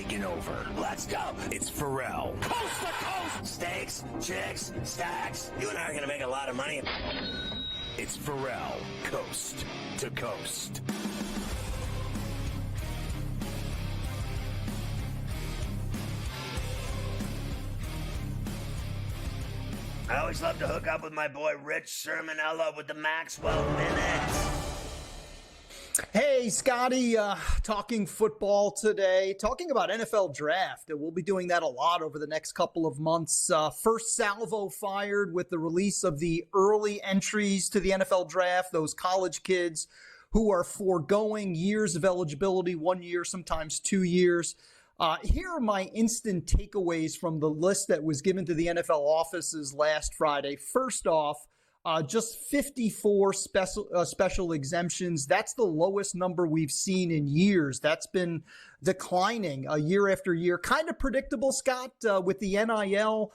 taking over. Let's go. It's Ferrall. Coast to coast. Steaks, chicks, stacks. You and I are going to make a lot of money. It's Ferrall, coast to coast. I always love to hook up with my boy Rich Sermonella with the Maxwell Minutes. Hey, Scotty, talking football today, talking about NFL draft. We'll be doing that a lot over the next couple of months. First salvo fired with the release of the early entries to the NFL draft, those college kids who are foregoing years of eligibility, 1 year, sometimes 2 years. Here are my instant takeaways from the list that was given to the NFL offices last Friday. First off, just 54 special exemptions. That's the lowest number we've seen in years. That's been declining year after year. Kind of predictable, Scott, with the NIL.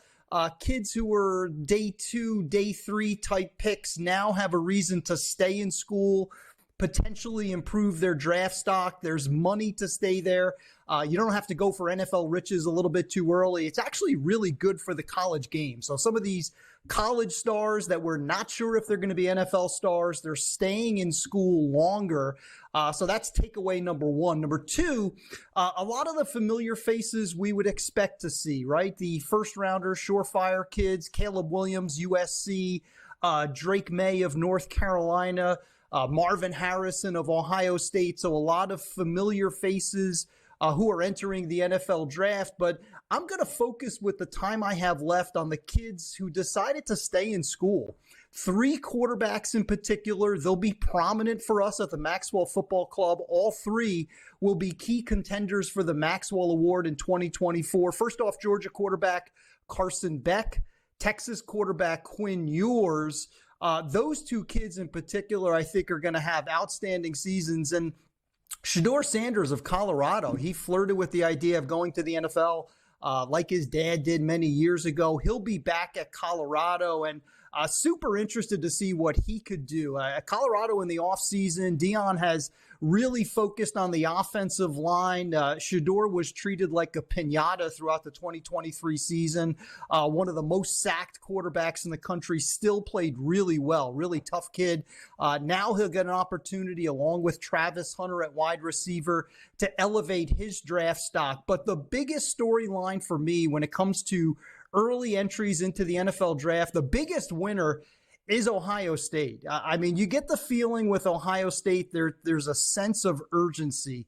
Kids who were day 2, day 3 type picks now have a reason to stay in school, potentially improve their draft stock. There's money to stay there. You don't have to go for NFL riches a little bit too early. It's actually really good for the college game. So some of these college stars that we're not sure if they're going to be NFL stars, they're staying in school longer. So that's takeaway number one. Number two, a lot of the familiar faces we would expect to see, right? The first rounder, surefire kids, Caleb Williams, USC, Drake May of North Carolina, Marvin Harrison of Ohio State. So a lot of familiar faces who are entering the NFL draft. But I'm going to focus with the time I have left on the kids who decided to stay in school. 3 quarterbacks in particular. They'll be prominent for us at the Maxwell Football Club. All 3 will be key contenders for the Maxwell Award in 2024. First off, Georgia quarterback Carson Beck, Texas quarterback Quinn Ewers. Those 2 kids in particular, I think, are going to have outstanding seasons. And Shedeur Sanders of Colorado, he flirted with the idea of going to the NFL like his dad did many years ago. He'll be back at Colorado, and super interested to see what he could do. Colorado in the offseason, Deion has really focused on the offensive line. Shedeur was treated like a piñata throughout the 2023 season. One of the most sacked quarterbacks in the country, still played really well, really tough kid. Now he'll get an opportunity along with Travis Hunter at wide receiver to elevate his draft stock. But the biggest storyline for me when it comes to early entries into the NFL draft, the biggest winner is Ohio State. I mean, you get the feeling with Ohio State, there's a sense of urgency.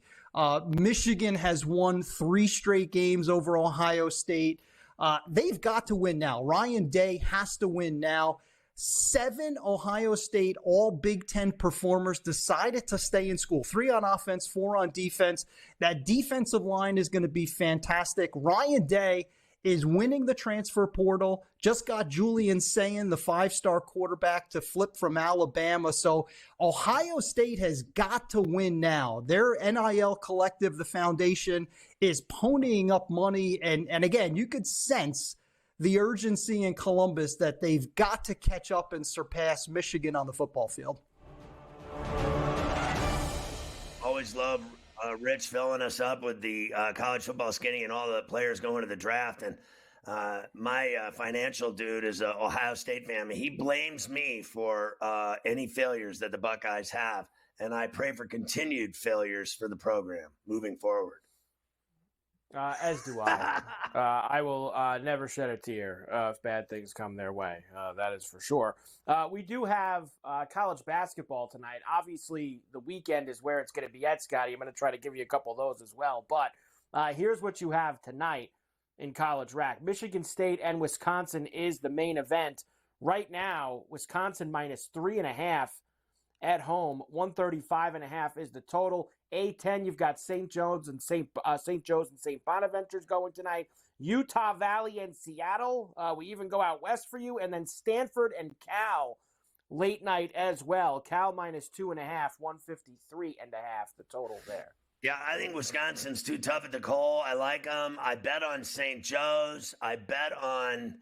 Michigan has won 3 straight games over Ohio State. They've got to win now. Ryan Day has to win now. 7 Ohio State all Big Ten performers decided to stay in school. 3 on offense, 4 on defense. That defensive line is going to be fantastic. Ryan Day is winning the transfer portal, just got Julian Sayin, the 5-star quarterback, to flip from Alabama. So Ohio State has got to win now. Their NIL collective, the foundation, is ponying up money. And again, you could sense the urgency in Columbus that they've got to catch up and surpass Michigan on the football field. Always love Rich filling us up with the college football skinny and all the players going to the draft. And my financial dude is an Ohio State fan. He blames me for any failures that the Buckeyes have. And I pray for continued failures for the program moving forward. As do I. I will never shed a tear if bad things come their way. That is for sure. We do have college basketball tonight. Obviously, the weekend is where it's going to be at, Scotty. I'm going to try to give you a couple of those as well. But here's what you have tonight in college rack. Michigan State and Wisconsin is the main event. Right now, Wisconsin minus 3.5 at home. 135.5 is the total. A10, you've got St. Joe's and St. Bonaventure's going tonight. Utah Valley and Seattle. We even go out west for you. And then Stanford and Cal late night as well. Cal minus 2.5, 153.5 the total there. Yeah, I think Wisconsin's too tough at the coal. I like them. I bet on St. Joe's. I bet on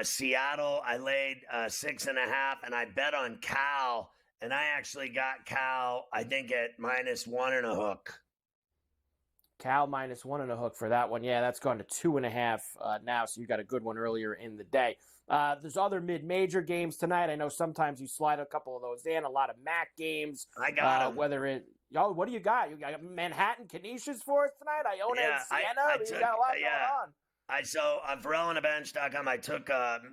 Seattle. I laid 6.5, and I bet on Cal. And I actually got Cal, I think, at -1 and a hook. Cal -1 and a hook for that one. Yeah, that's gone to 2.5 now, so you got a good one earlier in the day. There's other mid-major games tonight. I know sometimes you slide a couple of those in, a lot of MAC games. I got them. What do you got? You got Manhattan Canisius for us tonight? Iona and Siena? You got a lot going on. So on FerrallOnTheBench.com, I took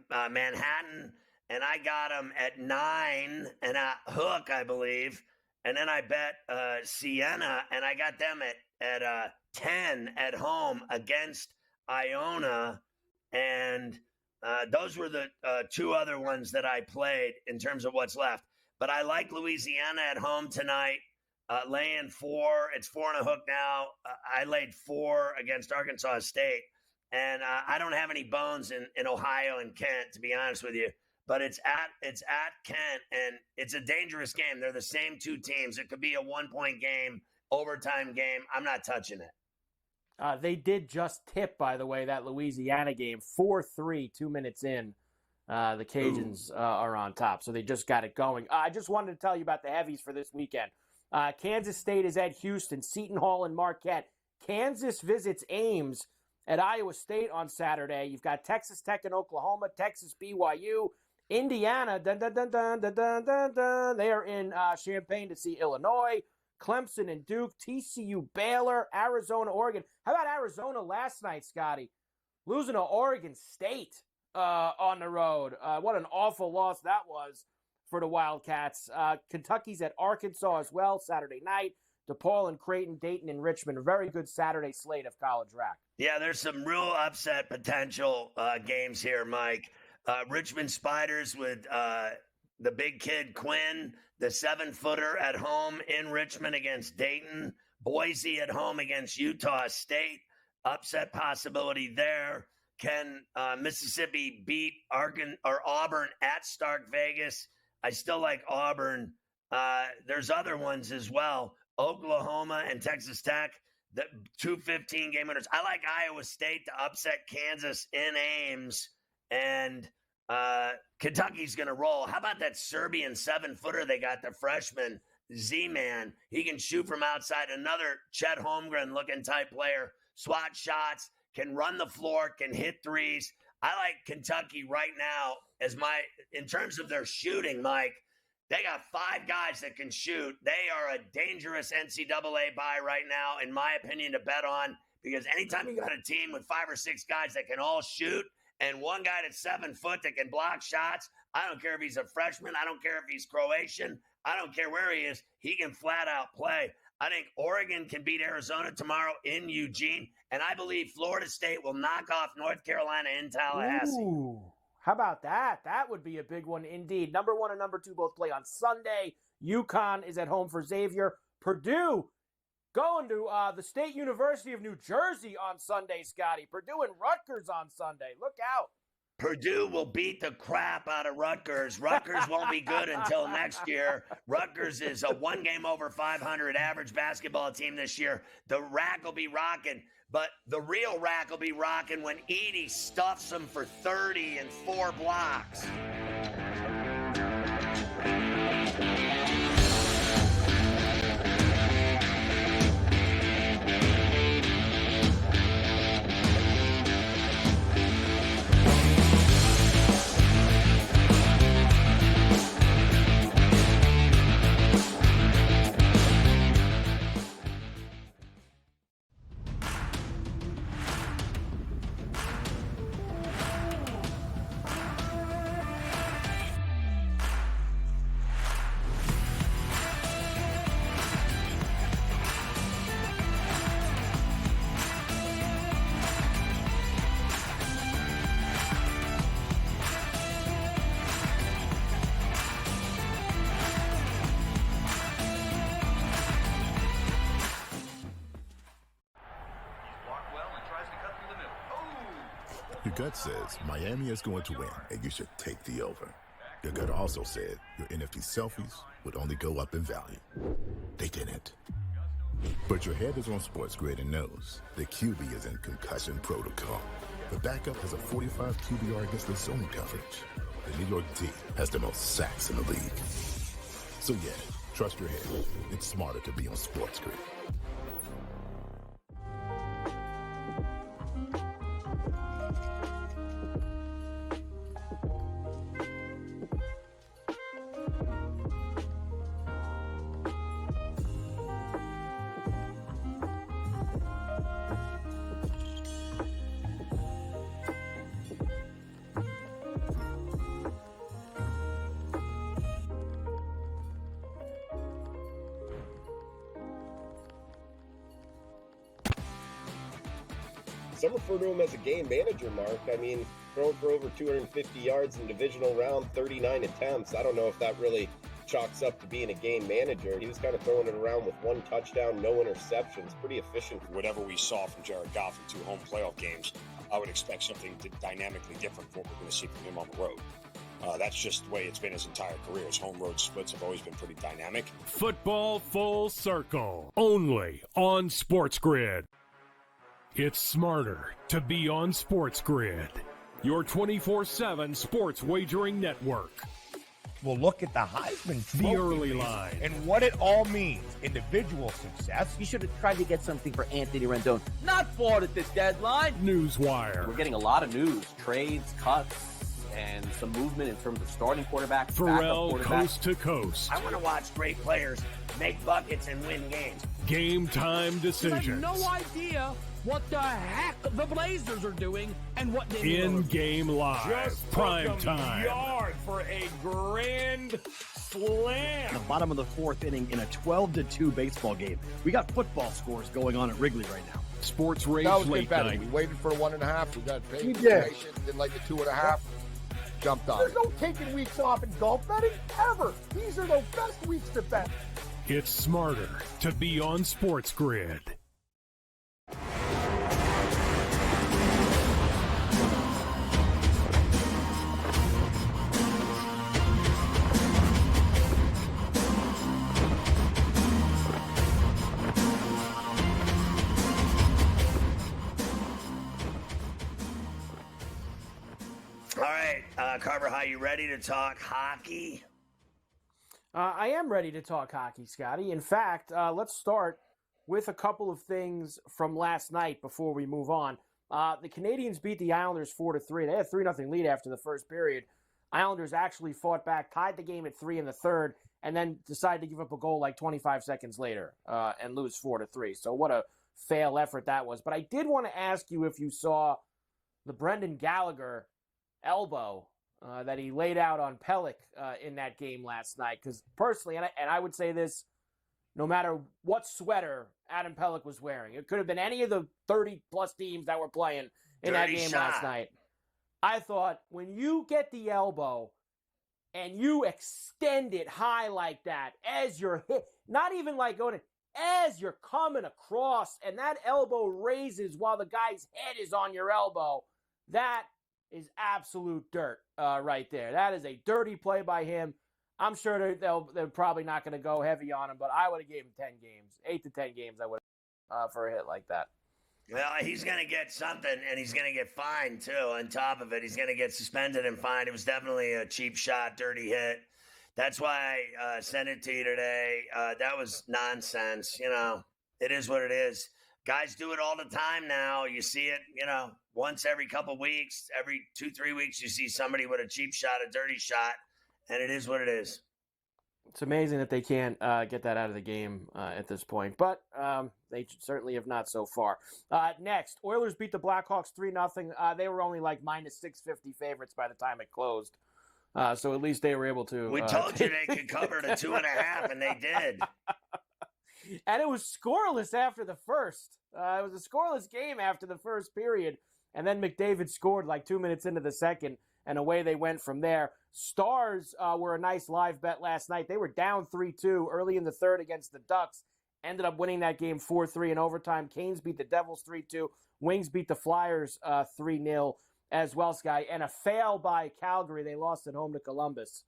Manhattan, and I got them at 9 and a hook, I believe. And then I bet Siena, and I got them at 10 at home against Iona. And those were the two other ones that I played in terms of what's left. But I like Louisiana at home tonight, laying 4. It's 4 and a hook now. I laid 4 against Arkansas State. And I don't have any bones in Ohio and Kent, to be honest with you. But it's at Kent, and it's a dangerous game. They're the same two teams. It could be a 1-point game, overtime game. I'm not touching it. They did just tip, by the way, that Louisiana game 4-3, 2 minutes in. The Cajuns are on top, so they just got it going. I just wanted to tell you about the heavies for this weekend. Kansas State is at Houston, Seton Hall and Marquette. Kansas visits Ames at Iowa State on Saturday. You've got Texas Tech and Oklahoma, Texas BYU. Indiana, they are in Champaign to see Illinois, Clemson and Duke, TCU, Baylor, Arizona, Oregon. How about Arizona last night, Scotty? Losing to Oregon State on the road. What an awful loss that was for the Wildcats. Kentucky's at Arkansas as well Saturday night. DePaul and Creighton, Dayton and Richmond. A very good Saturday slate of college rack. Yeah, there's some real upset potential games here, Mike. Richmond Spiders with the big kid Quinn, the 7-footer at home in Richmond against Dayton. Boise at home against Utah State. Upset possibility there. Can Mississippi beat Auburn at Stark Vegas? I still like Auburn. There's other ones as well. Oklahoma and Texas Tech, the 2 15-game winners. I like Iowa State to upset Kansas in Ames. And Kentucky's going to roll. How about that Serbian 7-footer they got, the freshman Z-Man? He can shoot from outside. Another Chet Holmgren-looking type player. Swat shots, can run the floor, can hit threes. I like Kentucky right now in terms of their shooting, Mike. They got 5 guys that can shoot. They are a dangerous NCAA buy right now, in my opinion, to bet on, because anytime you got a team with 5 or 6 guys that can all shoot, and one guy that's 7 foot that can block shots, I don't care if he's a freshman. I don't care if he's Croatian. I don't care where he is. He can flat out play. I think Oregon can beat Arizona tomorrow in Eugene, and I believe Florida State will knock off North Carolina in Tallahassee. Ooh, how about that? That would be a big one indeed. Number 1 and number 2 both play on Sunday. UConn is at home for Xavier. Purdue going to the State University of New Jersey on Sunday, Scotty. Purdue and Rutgers on Sunday. Look out. Purdue will beat the crap out of Rutgers. Rutgers won't be good until next year. Rutgers is a 1 game over 500 average basketball team this year. The rack will be rocking, but the real rack will be rocking when Edey stuffs them for 30 and 4 blocks. Your gut says Miami is going to win, and you should take the over. Your gut also said your NFT selfies would only go up in value. They didn't. But your head is on SportsGrid and knows the QB is in concussion protocol. The backup has a 45 QBR against the zone coverage. The New York D has the most sacks in the league. So yeah, trust your head. It's smarter to be on SportsGrid. Some refer to him as a game manager, Mark. I mean, throwing for over 250 yards in divisional round, 39 attempts. I don't know if that really chalks up to being a game manager. He was kind of throwing it around with 1 touchdown, no interceptions. Pretty efficient. Whatever we saw from Jared Goff in 2 home playoff games, I would expect something dynamically different from what we're going to see from him on the road. That's just the way it's been his entire career. His home road splits have always been pretty dynamic. Football Full Circle, only on SportsGrid. It's smarter to be on SportsGrid, your 24/7 sports wagering network. Well, look at the Heisman Trophy. The early line. And what it all means. Individual success. You should have tried to get something for Anthony Rendon. Not bought at the deadline. Newswire. We're getting a lot of news. Trades, cuts, and some movement in terms of starting quarterback, Ferrall coast to coast. I want to watch great players make buckets and win games. Game time decisions. I have no idea what the heck the Blazers are doing and what they in-game live. Just prime time. Yard for a grand slam. The bottom of the 4th inning in a 12-2 baseball game. We got football scores going on at Wrigley right now. Sports Rage late night. We waited for 1.5. We got paid. We did. Didn't like the 2.5. Jumped on There's it. no taking weeks off in golf betting ever. These are the best weeks to bet. It's smarter to be on SportsGrid. All right, Carver, how you ready to talk hockey? I am ready to talk hockey, Scotty. In fact, let's start with a couple of things from last night before we move on. The Canadiens beat the Islanders 4-3. They had a 3-0 lead after the first period. Islanders actually fought back, tied the game at 3 in the third, and then decided to give up a goal like 25 seconds later and lose 4-3. So what a fail effort that was. But I did want to ask you if you saw the Brendan Gallagher elbow that he laid out on Pelech in that game last night. Because personally, and I would say this, no matter what sweater Adam Pelech was wearing, it could have been any of the 30-plus teams that were playing in that game last night. I thought, when you get the elbow and you extend it high like that as you're hit, not even like going, as you're coming across, and that elbow raises while the guy's head is on your elbow, that is absolute dirt right there. That is a dirty play by him. I'm sure they're probably not going to go heavy on him, but I would have gave him 10 games, 8 to 10 games I would have for a hit like that. Well, he's going to get something, and he's going to get fined, too, on top of it. He's going to get suspended and fined. It was definitely a cheap shot, dirty hit. That's why I sent it to you today. That was nonsense. You know, it is what it is. Guys do it all the time now. You see it, you know, once every couple weeks, every 2-3 weeks, you see somebody with a cheap shot, a dirty shot, and it is what it is. It's amazing that they can't get that out of the game at this point, but they certainly have not so far. Next, Oilers beat the Blackhawks 3-0. They were only like minus 650 favorites by the time it closed, so at least they were able to. We told you they could cover the 2.5, and they did. And it was scoreless after the first. It was a scoreless game after the first period, and then McDavid scored like 2 minutes into the second, and away they went from there. Stars were a nice live bet last night. They were down 3-2 early in the third against the Ducks. Ended up winning that game 4-3 in overtime. Canes beat the Devils 3-2. Wings beat the Flyers 3-0 as well, Sky. And a fail by Calgary. They lost at home to Columbus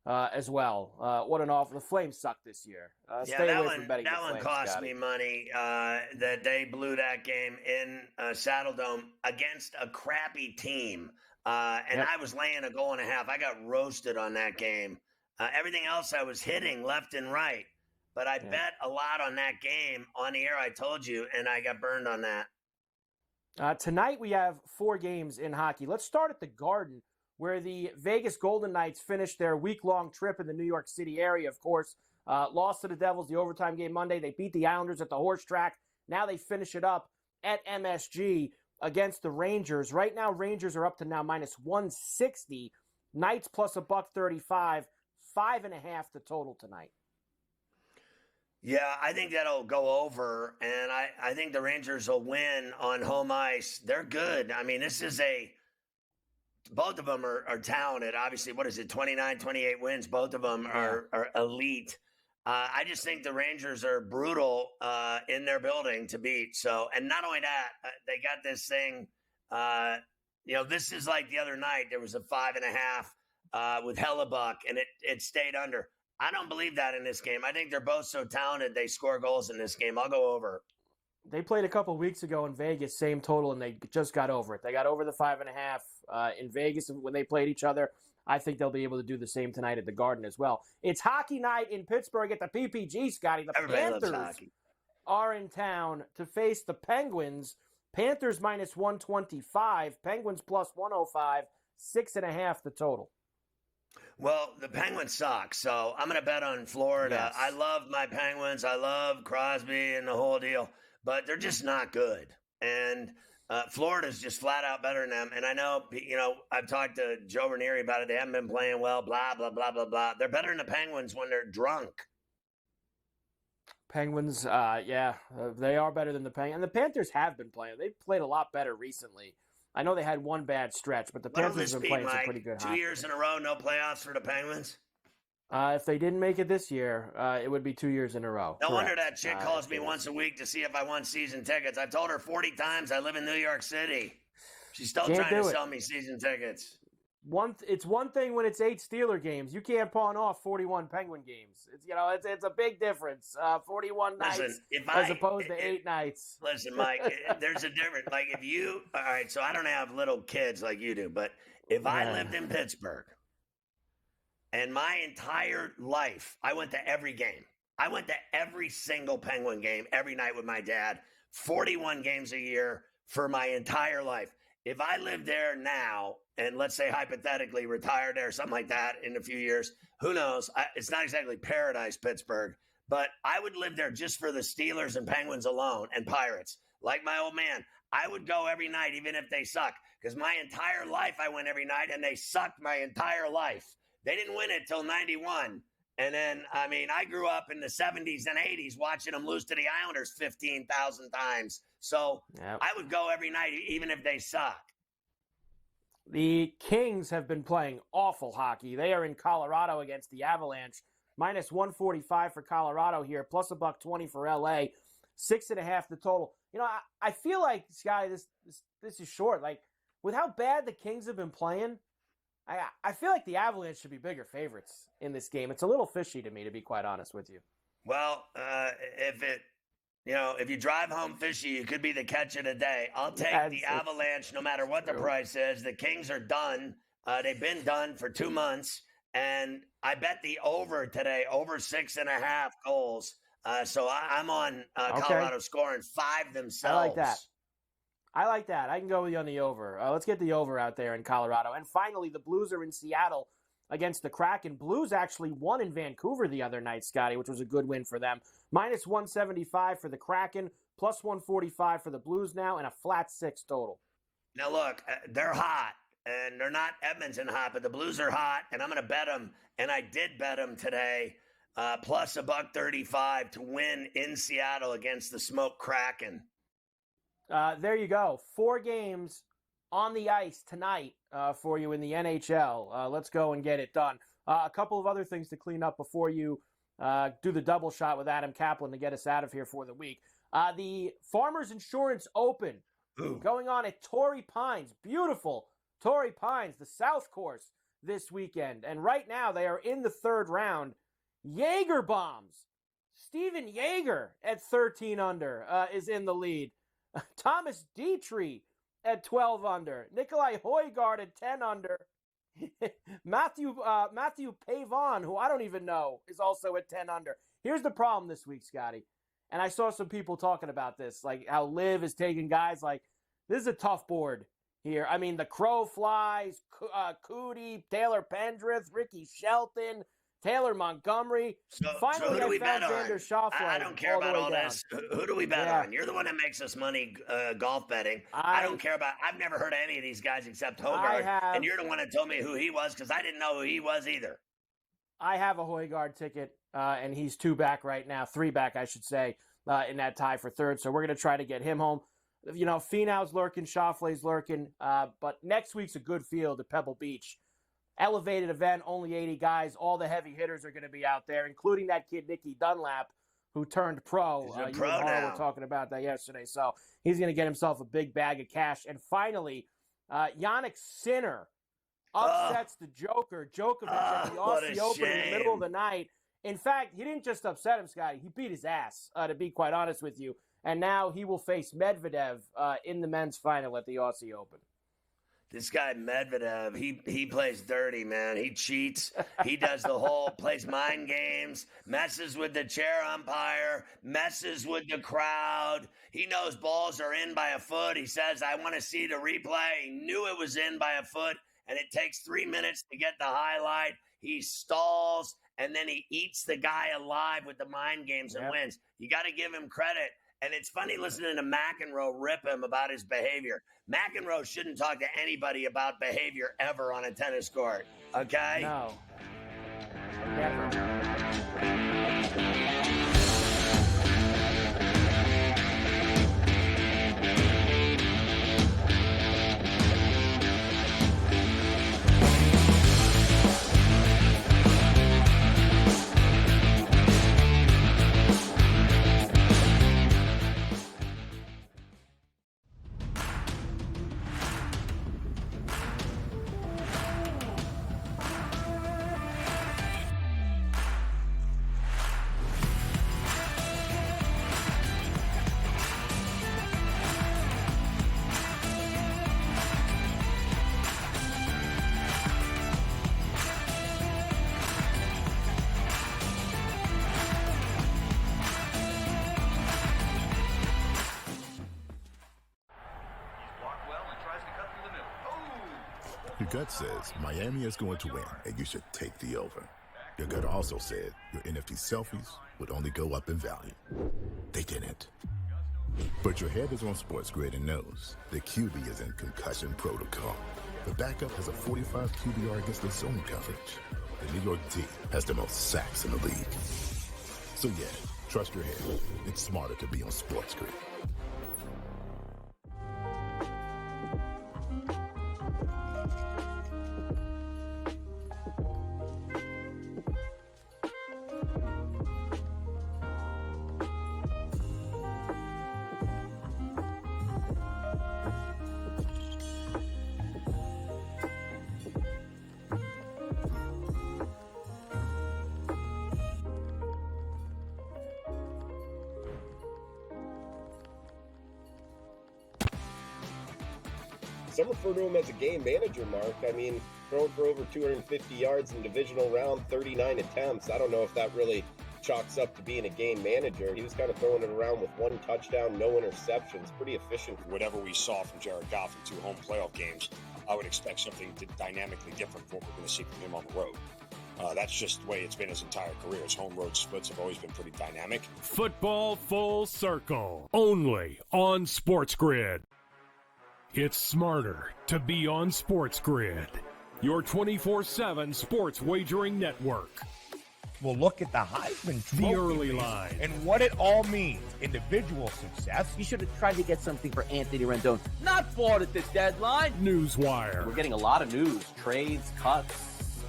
as well. What an awful. The Flames suck this year. Stay away from betting the Flames, one cost Scotty. me money that they blew that game in Saddle Dome against a crappy team. And Yep. I was laying a goal and a half. I got roasted on that game. Everything else I was hitting left and right. But I bet a lot on that game on the air, I told you, and I got burned on that. Tonight we have 4 games in hockey. Let's start at the Garden, where the Vegas Golden Knights finished their week-long trip in the New York City area, of course. Lost to the Devils the overtime game Monday. They beat the Islanders at the Horse Track. Now they finish it up at MSG against the Rangers. Right now, Rangers are up to now minus 160. Knights plus $135. 5.5 the total tonight. Yeah, I think that'll go over, and I think the Rangers will win on home ice. They're good. I mean, both of them are talented. Obviously, what is it, 29, 28 wins? Both of them are elite. I just think the Rangers are brutal in their building to beat. So, and not only that, they got this thing. This is like the other night. There was a 5.5 with Hellebuck, and it stayed under. I don't believe that in this game. I think they're both so talented they score goals in this game. I'll go over. They played a couple weeks ago in Vegas, same total, and they just got over it. They got over the 5.5 in Vegas when they played each other. I think they'll be able to do the same tonight at the Garden as well. It's hockey night in Pittsburgh at the PPG, Scotty. The Everybody Panthers are in town to face the Penguins. Panthers minus 125, Penguins plus 105, 6.5 the total. Well, the Penguins suck, so I'm going to bet on Florida. Yes. I love my Penguins. I love Crosby and the whole deal, but they're just not good. And Florida's just flat out better than them. And I know, I've talked to Joe Ranieri about it. They haven't been playing well, blah, blah, blah, blah, blah. They're better than the Penguins when they're drunk. Penguins, they are better than the Penguins. And the Panthers have been playing. They've played a lot better recently. I know they had one bad stretch, but the Panthers have been playing some pretty good hockey. 2 years in a row, no playoffs for the Penguins? If they didn't make it this year, it would be 2 years in a row. No wonder that chick calls me once a week to see if I want season tickets. I've told her 40 times I live in New York City. She's still trying to sell me season tickets. It's one thing when it's 8 Steeler games. You can't pawn off 41 Penguin games. It's a big difference. 41 nights as opposed to 8 nights. Listen, Mike, there's a difference. Like all right, so I don't have little kids like you do, but if I lived in Pittsburgh and my entire life, I went to every game. I went to every single Penguin game every night with my dad, 41 games a year for my entire life. If I lived there now, and let's say hypothetically retired there or something like that in a few years, who knows? It's not exactly paradise, Pittsburgh, but I would live there just for the Steelers and Penguins alone and Pirates. Like my old man, I would go every night, even if they suck, because my entire life I went every night and they sucked my entire life. They didn't win it till 91. And then, I grew up in the 70s and 80s watching them lose to the Islanders 15,000 times. So I would go every night, even if they suck. The Kings have been playing awful hockey. They are in Colorado against the Avalanche. Minus 145 for Colorado here, plus $1.20 for LA. 6.5 the total. I feel like, Scotty, this is short. Like, with how bad the Kings have been playing, I feel like the Avalanche should be bigger favorites in this game. It's a little fishy to me, to be quite honest with you. Well, if you drive home fishy, you could be the catch of the day. I'll take the Avalanche no matter what the price is. The Kings are done. They've been done for 2 months. And I bet the over today, over 6.5 goals. So I'm on Colorado scoring 5 themselves. I like that. I can go with you on the over. Let's get the over out there in Colorado. And finally, the Blues are in Seattle against the Kraken. Blues actually won in Vancouver the other night, Scotty, which was a good win for them. Minus 175 for the Kraken, plus 145 for the Blues now, and a flat 6 total. Now, look, they're hot, and they're not Edmonton hot, but the Blues are hot, and I'm going to bet them, and I did bet them today, plus $1.35 to win in Seattle against the Smoke Kraken. There you go. 4 games on the ice tonight for you in the NHL. Let's go and get it done. A couple of other things to clean up before you do the double shot with Adam Kaplan to get us out of here for the week. The Farmers Insurance Open going on at Torrey Pines. Beautiful Torrey Pines, the South Course this weekend. And right now they are in the 3rd round. Jaeger bombs. Steven Jaeger at 13 under is in the lead. Thomas Dietrich at 12 under. Nikolai Højgaard at 10 under. Matthew Pavon, who I don't even know, is also at 10 under. Here's the problem this week, Scotty. And I saw some people talking about this, like how Liv is taking guys like, this is a tough board here. I mean, the Crow Flies, Cootie, Taylor Pendrith, Ricky Shelton, Taylor Montgomery. Finally, who do we I found bet on? Vander Schaffler. I don't care about all this. Who do we bet on? You're the one that makes us money golf betting. I don't care about. I've never heard of any of these guys except Højgaard, and you're the one that told me who he was because I didn't know who he was either. I have a Højgaard ticket, and he's 2 back right now, 3 back, I should say, in that tie for third. So we're going to try to get him home. You know, Finau's lurking, Schauffele's lurking, but next week's a good field at Pebble Beach. Elevated event, only 80 guys. All the heavy hitters are going to be out there, including that kid Nicky Dunlap, who turned pro. He's a You pro and Harl now. were talking about that yesterday. So he's going to get himself a big bag of cash. And finally, Yannick Sinner upsets the Joker, Djokovic, at the what Aussie a Open in the middle of shame. the night. In fact, he didn't just upset him, Scotty. He beat his ass, to be quite honest with you. And now he will face Medvedev in the men's final at the Aussie Open. This guy Medvedev, he plays dirty, man. He cheats. He does the whole plays mind games, messes with the chair umpire, messes with the crowd. He knows balls are in by a foot. He says, I want to see the replay. He knew it was in by a foot, and it takes 3 minutes to get the highlight. He stalls, and then he eats the guy alive with the mind games and wins. You got to give him credit. And it's funny listening to McEnroe rip him about his behavior. McEnroe shouldn't talk to anybody about behavior ever on a tennis court. Okay? No. Never. Your gut says Miami is going to win, and you should take the over. Your gut also said your NFT selfies would only go up in value. They didn't. But your head is on SportsGrid and knows the QB is in concussion protocol. The backup has a 45 QBR against the zone coverage. The New York D has the most sacks in the league. So yeah, trust your head. It's smarter to be on SportsGrid. Some refer to him as a game manager, Mark. I mean, throwing for over 250 yards in divisional round, 39 attempts. I don't know if that really chalks up to being a game manager. He was kind of throwing it around with 1 touchdown, no interceptions. Pretty efficient. Whatever we saw from Jared Goff in 2 home playoff games, I would expect something dynamically different from what we're going to see from him on the road. That's just the way it's been his entire career. His home road splits have always been pretty dynamic. Football Full Circle, only on SportsGrid. It's smarter to be on SportsGrid, your 24/7 sports wagering network. Well, look at the Heisman Trophy. The early line. And what it all means. Individual success. You should have tried to get something for Anthony Rendon. Not bought at the deadline. Newswire. We're getting a lot of news, trades, cuts,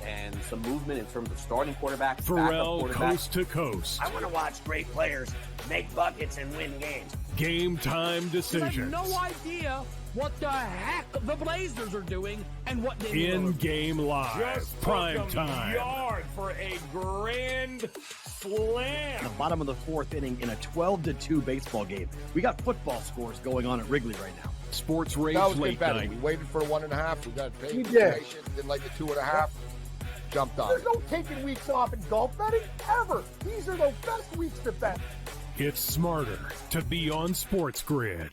and some movement in terms of starting quarterbacks, Ferrall backup quarterbacks. coast to coast. I want to watch great players make buckets and win games. Game time I decisions. have no idea what the heck the Blazers are doing and what they In-game live. Just Prime took 'em time. yard for a grand slam. The bottom of the 4th inning in a 12-2 baseball game. We got football scores going on at Wrigley right now. Sports Rage That was Late good betting. Night. We waited for the 1.5. We got paid. We for did. patient, didn't like the 2.5. Jumped on There's it. no taking weeks off in golf betting ever. These are the best weeks to bet. It's smarter to be on SportsGrid.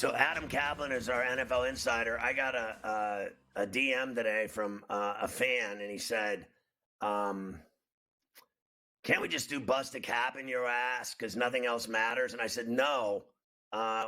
So Adam Kaplan is our NFL insider. I got a DM today from a fan, and he said, can't we just do bust a cap in your ass because nothing else matters? And I said, no,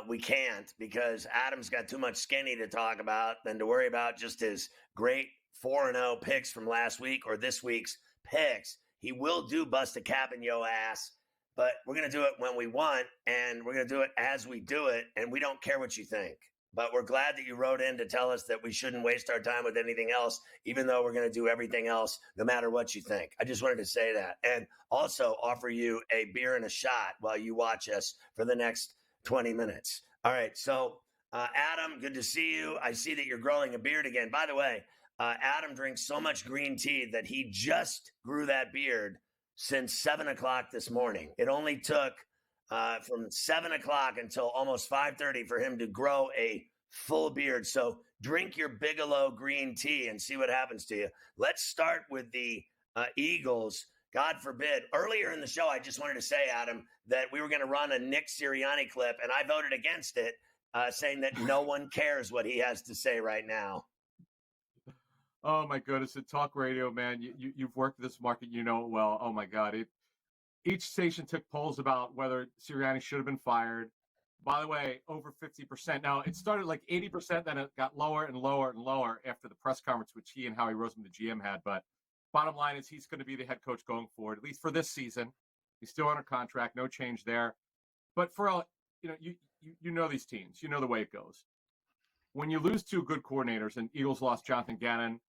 we can't, because Adam's got too much skinny to talk about than to worry about just his great 4-0 picks from last week or this week's picks. He will do bust a cap in your ass, but we're going to do it when we want, and we're going to do it as we do it, and we don't care what you think. But we're glad that you wrote in to tell us that we shouldn't waste our time with anything else, even though we're going to do everything else, no matter what you think. I just wanted to say that. And also offer you a beer and a shot while you watch us for the next 20 minutes. All right. So, Adam, good to see you. I see that you're growing a beard again. By the way, Adam drinks so much green tea that he just grew that beard since 7 o'clock this morning. It only took from 7 o'clock until almost 5:30 for him to grow a full beard. So drink your Bigelow green tea and see what happens to you. Let's start with the Eagles. God forbid. Earlier in the show, I just wanted to say, Adam, that we were going to run a Nick Sirianni clip, and I voted against it, saying that no one cares what he has to say right now. Oh, my goodness. At talk radio, man, you've worked this market. You know it well. Oh, my God. Each station took polls about whether Sirianni should have been fired. By the way, over 50%. Now, it started like 80%, then it got lower and lower and lower after the press conference, which he and Howie Roseman, the GM, had. But bottom line is he's going to be the head coach going forward, at least for this season. He's still under contract, no change there. But Ferrall, you know these teams. You know the way it goes. When you lose two good coordinators, and Eagles lost Jonathan Gannon,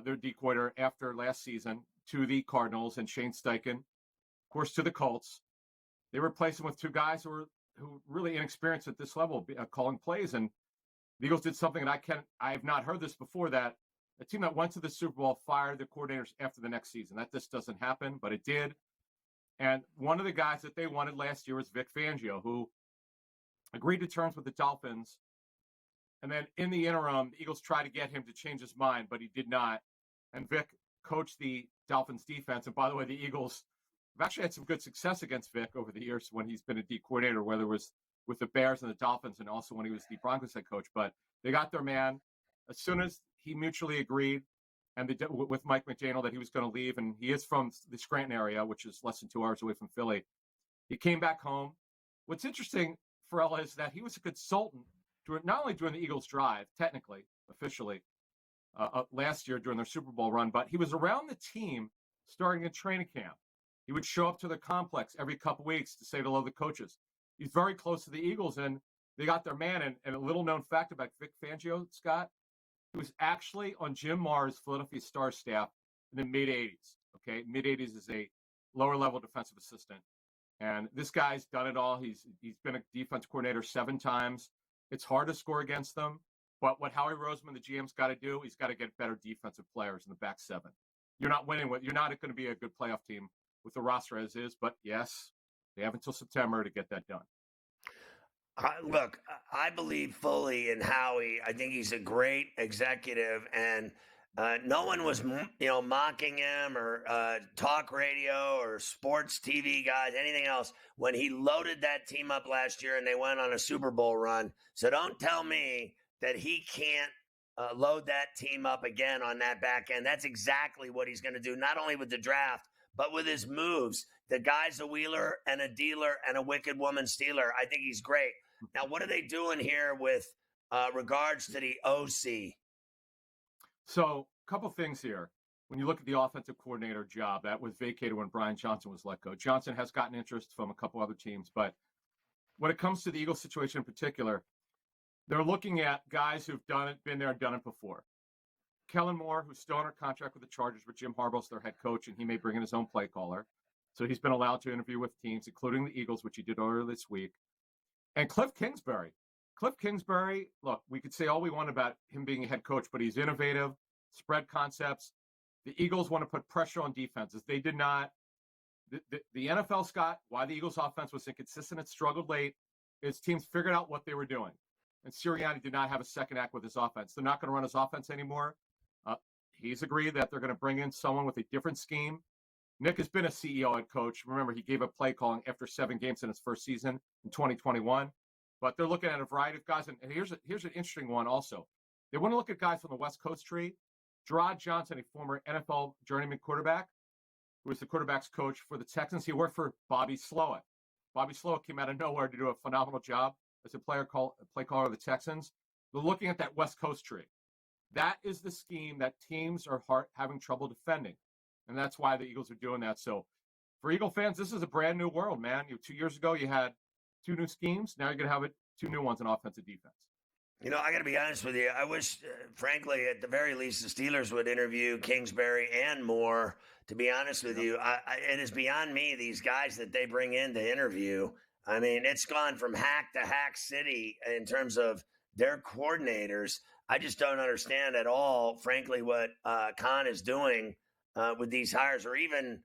their D coordinator, after last season, to the Cardinals, and Shane Steichen, of course, to the Colts. They replaced him with two guys who were really inexperienced at this level, calling plays. And the Eagles did something that I have not heard this before, that a team that went to the Super Bowl fired the coordinators after the next season. That just doesn't happen, but it did. And one of the guys that they wanted last year was Vic Fangio, who agreed to terms with the Dolphins. And then in the interim, the Eagles tried to get him to change his mind, but he did not. And Vic coached the Dolphins defense. And by the way, the Eagles have actually had some good success against Vic over the years when he's been a D coordinator, whether it was with the Bears and the Dolphins, and also when he was the Broncos head coach. But they got their man as soon as he mutually agreed, and they did, with Mike McDaniel, that he was going to leave. And he is from the Scranton area, which is less than 2 hours away from Philly. He came back home. What's interesting, Ferrall, is that he was a consultant not only during the Eagles' drive, technically, officially, last year during their Super Bowl run, but he was around the team starting in training camp. He would show up to the complex every couple weeks to say hello to the coaches. He's very close to the Eagles, and they got their man. And a little-known fact about Vic Fangio, Scott, he was actually on Jim Maher's Philadelphia Stars staff in the mid-'80s. Okay, mid-'80s is a lower-level defensive assistant. And this guy's done it all. He's been a defense coordinator 7 times. It's hard to score against them, but what Howie Roseman, the GM's got to do, he's got to get better defensive players in the back 7. You're not winning you're not going to be a good playoff team with the roster as is, but yes, they have until September to get that done. Look, I believe fully in Howie. I think he's a great executive, and no one was, mocking him or talk radio or sports TV guys, anything else, when he loaded that team up last year and they went on a Super Bowl run. So don't tell me that he can't load that team up again on that back end. That's exactly what he's going to do, not only with the draft, but with his moves. The guy's a wheeler and a dealer and a wicked woman stealer. I think he's great. Now, what are they doing here with regards to the OC? So a couple things here. When you look at the offensive coordinator job, that was vacated when Brian Johnson was let go. Johnson has gotten interest from a couple other teams, but when it comes to the Eagles situation in particular, they're looking at guys who've done it, been there, and done it before. Kellen Moore, who's still under contract with the Chargers, but Jim Harbaugh's their head coach, and he may bring in his own play caller. So he's been allowed to interview with teams, including the Eagles, which he did earlier this week. And Cliff Kingsbury. Cliff Kingsbury, look, we could say all we want about him being a head coach, but he's innovative, spread concepts. The Eagles want to put pressure on defenses. They did not. The NFL, Scott, why the Eagles offense was inconsistent and struggled late, is teams figured out what they were doing. And Sirianni did not have a second act with his offense. They're not going to run his offense anymore. He's agreed that they're going to bring in someone with a different scheme. Nick has been a CEO and coach. Remember, he gave up play calling after 7 games in his first season in 2021. But they're looking at a variety of guys. And here's an interesting one also. They want to look at guys from the West Coast tree. Gerard Johnson, a former NFL journeyman quarterback, who was the quarterback's coach for the Texans. He worked for Bobby Slowick. Bobby Slowick came out of nowhere to do a phenomenal job as a play caller of the Texans. They're looking at that West Coast tree. That is the scheme that teams are having trouble defending. And that's why the Eagles are doing that. So for Eagle fans, this is a brand new world, man. 2 years ago, you had 2 new schemes. Now you're going to have 2 new ones in offensive defense. I got to be honest with you. I wish, frankly, at the very least, the Steelers would interview Kingsbury and Moore. To be honest with you, it is beyond me, these guys that they bring in to interview. I mean, it's gone from hack to hack city in terms of their coordinators. I just don't understand at all, frankly, what Khan is doing with these hires, or even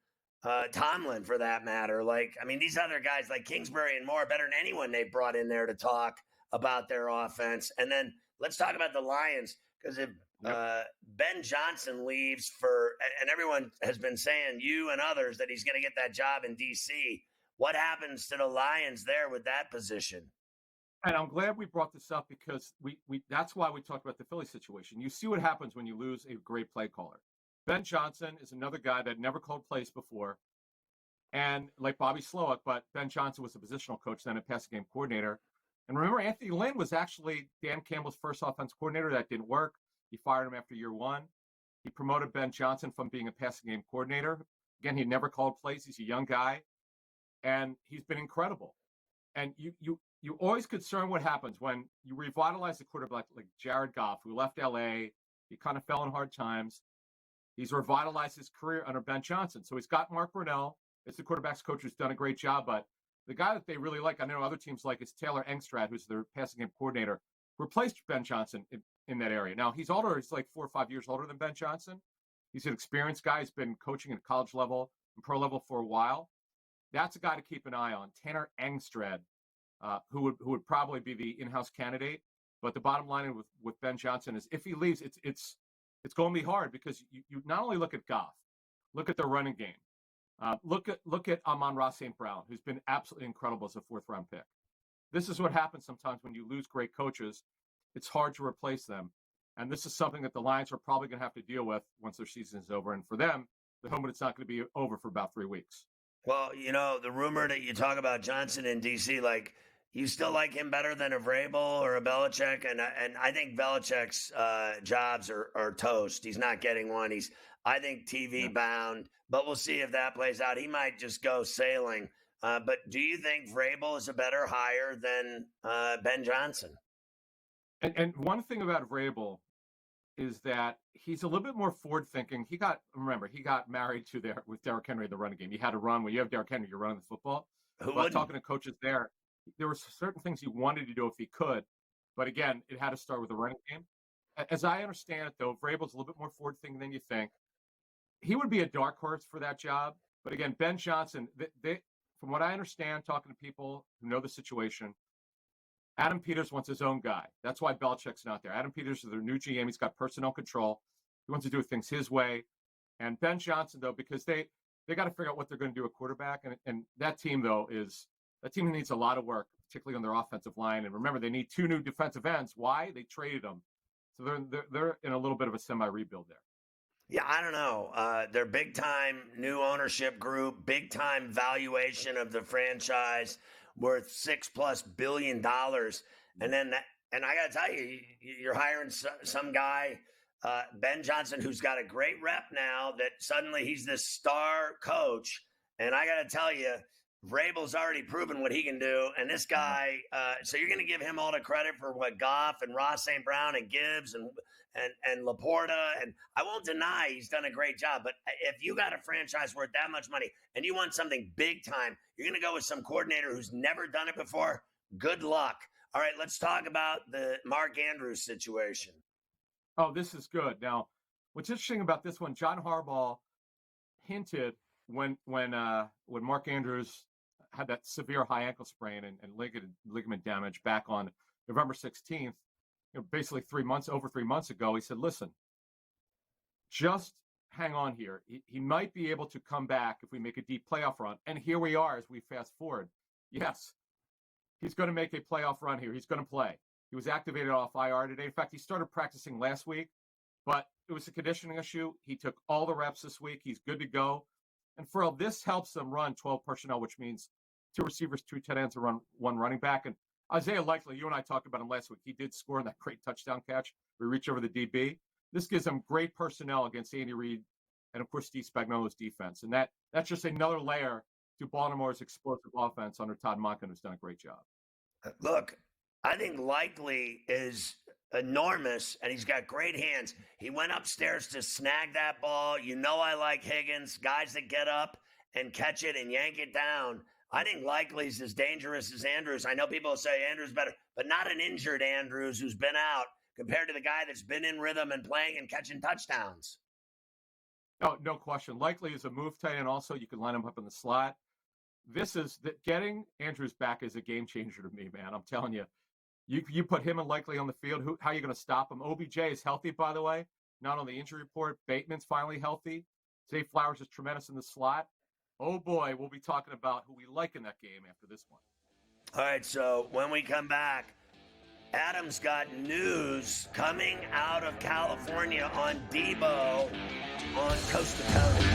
Tomlin for that matter. These other guys like Kingsbury and Moore are better than anyone they've brought in there to talk about their offense. And then let's talk about the Lions, because if Ben Johnson leaves and everyone has been saying, you and others, that he's going to get that job in D.C., what happens to the Lions there with that position? And I'm glad we brought this up, because we that's why we talked about the Philly situation. You see what happens when you lose a great play caller. Ben Johnson is another guy that never called plays before, and like Bobby Slowick, but Ben Johnson was a positional coach, then a passing game coordinator. And remember, Anthony Lynn was actually Dan Campbell's first offense coordinator. That didn't work. He fired him after year 1. He promoted Ben Johnson from being a passing game coordinator. Again, he never called plays. He's a young guy, and he's been incredible. And you always concern what happens when you revitalize a quarterback like Jared Goff, who left L.A. He kind of fell in hard times. He's revitalized his career under Ben Johnson. So he's got Mark Brunell as the quarterback's coach, who's done a great job. But the guy that they really like, I know other teams like, is Taylor Engstrad, who's their passing game coordinator, replaced Ben Johnson in that area. Now, he's older. He's like 4 or 5 years older than Ben Johnson. He's an experienced guy. He's been coaching at college level and pro level for a while. That's a guy to keep an eye on. Tanner Engstrad, who would probably be the in-house candidate. But the bottom line with Ben Johnson is, if he leaves, it's going to be hard, because you not only look at Goff, look at their running game. Look at Amon-Ra St. Brown, who's been absolutely incredible as a 4th-round pick. This is what happens sometimes when you lose great coaches. It's hard to replace them. And this is something that the Lions are probably going to have to deal with once their season is over. And for them, they're hoping it's not going to be over for about 3 weeks. Well, the rumor that you talk about Johnson in D.C., you still like him better than a Vrabel or a Belichick? And I think Belichick's jobs are toast. He's not getting one. He's, I think, TV bound. But we'll see if that plays out. He might just go sailing. But do you think Vrabel is a better hire than Ben Johnson? And one thing about Vrabel is that he's a little bit more forward-thinking. He got married with Derrick Henry in the running game. He had to run. When you have Derrick Henry, you're running the football. Talking to coaches there were certain things he wanted to do if he could. But again, it had to start with the running game. As I understand it, though, Vrabel's a little bit more forward-thinking than you think. He would be a dark horse for that job. But again, Ben Johnson, from what I understand, talking to people who know the situation, Adam Peters wants his own guy. That's why Belichick's not there. Adam Peters is their new GM. He's got personnel control. He wants to do things his way. And Ben Johnson, though, because they got to figure out what they're going to do at quarterback. And that team, though, needs a lot of work, particularly on their offensive line. And remember, they need 2 new defensive ends. Why? They traded them. So they're in a little bit of a semi-rebuild there. Yeah, I don't know. They're big-time new ownership group, big-time valuation of the franchise, worth $6+ billion. And then and I got to tell you, you're hiring some guy, Ben Johnson, who's got a great rep now, that suddenly he's this star coach. And I got to tell you, Vrabel's already proven what he can do. And this guy, so you're going to give him all the credit for what Goff and Ross St. Brown and Gibbs and Laporta, and I won't deny he's done a great job. But if you got a franchise worth that much money and you want something big time, you're going to go with some coordinator who's never done it before. Good luck. All right, let's talk about the Mark Andrews situation. Oh, this is good. Now, what's interesting about this one, John Harbaugh hinted when Mark Andrews had that severe high ankle sprain and ligament damage back on November 16th, basically over 3 months ago, he said, listen, just hang on here. He might be able to come back if we make a deep playoff run. And here we are as we fast forward. Yes, He's going to make a playoff run here. He's going to play. He was activated off IR today. In fact, he started practicing last week, but it was a conditioning issue. He took all the reps this week. He's good to go. And Ferrall, this helps them run 12 personnel, which means 2 receivers, 2 tight ends, and run 1 running back. And Isaiah Likely, you and I talked about him last week. He did score in that great touchdown catch. We reach over the DB. This gives them great personnel against Andy Reid and, of course, Steve Spagnuolo's defense. And that's just another layer to Baltimore's explosive offense under Todd Monken, who's done a great job. Look, I think Likely is enormous, and he's got great hands. He went upstairs to snag that ball. You know I like Higgins, guys that get up and catch it and yank it down. I think Likely's as dangerous as Andrews. I know people say Andrews better, but not an injured Andrews who's been out compared to the guy that's been in rhythm and playing and catching touchdowns. No question. Likely is a move tight end. Also, you can line him up in the slot. Getting Andrews back is a game changer to me, man. I'm telling you. You put him and Likely on the field. How are you going to stop him? OBJ is healthy, by the way. Not on the injury report. Bateman's finally healthy. Zay Flowers is tremendous in the slot. Oh, boy, we'll be talking about who we like in that game after this one. All right, so when we come back, Adam's got news coming out of California on Deebo on Coast to Coast.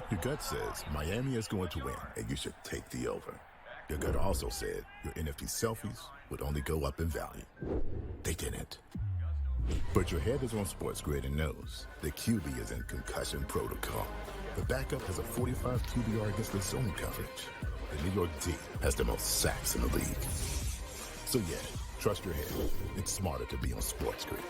Your gut says Miami is going to win, and you should take the over. Your gut also said your NFT selfies would only go up in value. They didn't. But your head is on SportsGrid and knows the QB is in concussion protocol. The backup has a 45 QBR against the zone coverage. The New York D has the most sacks in the league. So yeah, trust your head. It's smarter to be on SportsGrid.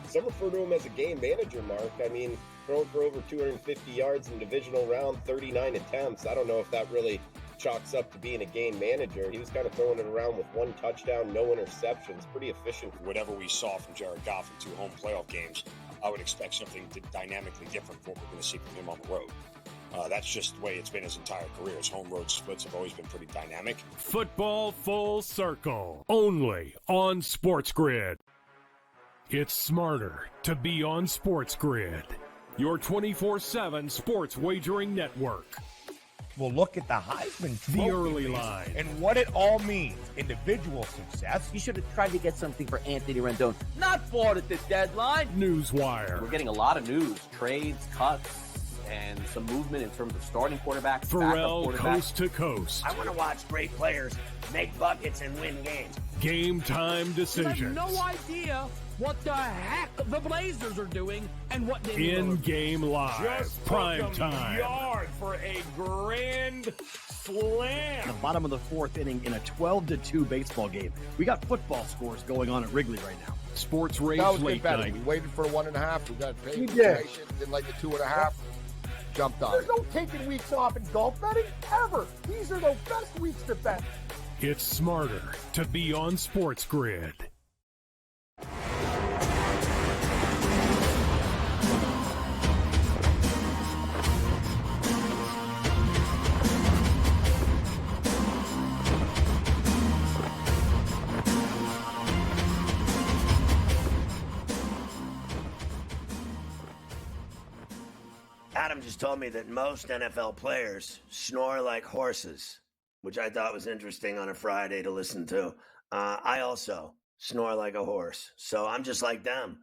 Some refer to him as a game manager, Mark. I mean, throwing for over 250 yards in divisional round, 39 attempts. I don't know if that really chalks up to being a game manager. He was kind of throwing it around with 1 touchdown, no interceptions. Pretty efficient. Whatever we saw from Jared Goff in 2 home playoff games, I would expect something dynamically different from what we're going to see from him on the road. That's just the way it's been his entire career. His home road splits have always been pretty dynamic. Football Full Circle, only on SportsGrid. It's smarter to be on SportsGrid, your 24/7 sports wagering network. Well, look at the Heisman Trophy. The early line. And what it all means. Individual success. You should have tried to get something for Anthony Rendon. Not bought at the deadline. Newswire. We're getting a lot of news. Trades, cuts, and some movement in terms of starting quarterbacks. Ferrall coast to coast. I want to watch great players make buckets and win games. Game time decisions. I have no idea what the heck the Blazers are doing and what they in-game live. Just prime time. Yard for a grand slam. The bottom of the 4th inning in a 12-2 baseball game. We got football scores going on at Wrigley right now. Sports Rage That was late better. night. We waited for 1.5. We got paid. We did. Didn't like the 2.5. Jumped on There's it. no taking weeks off in golf betting ever. These are the best weeks to bet. It's smarter to be on SportsGrid. Adam just told me that most NFL players snore like horses, which I thought was interesting on a Friday to listen to. I also snore like a horse, so I'm just like them.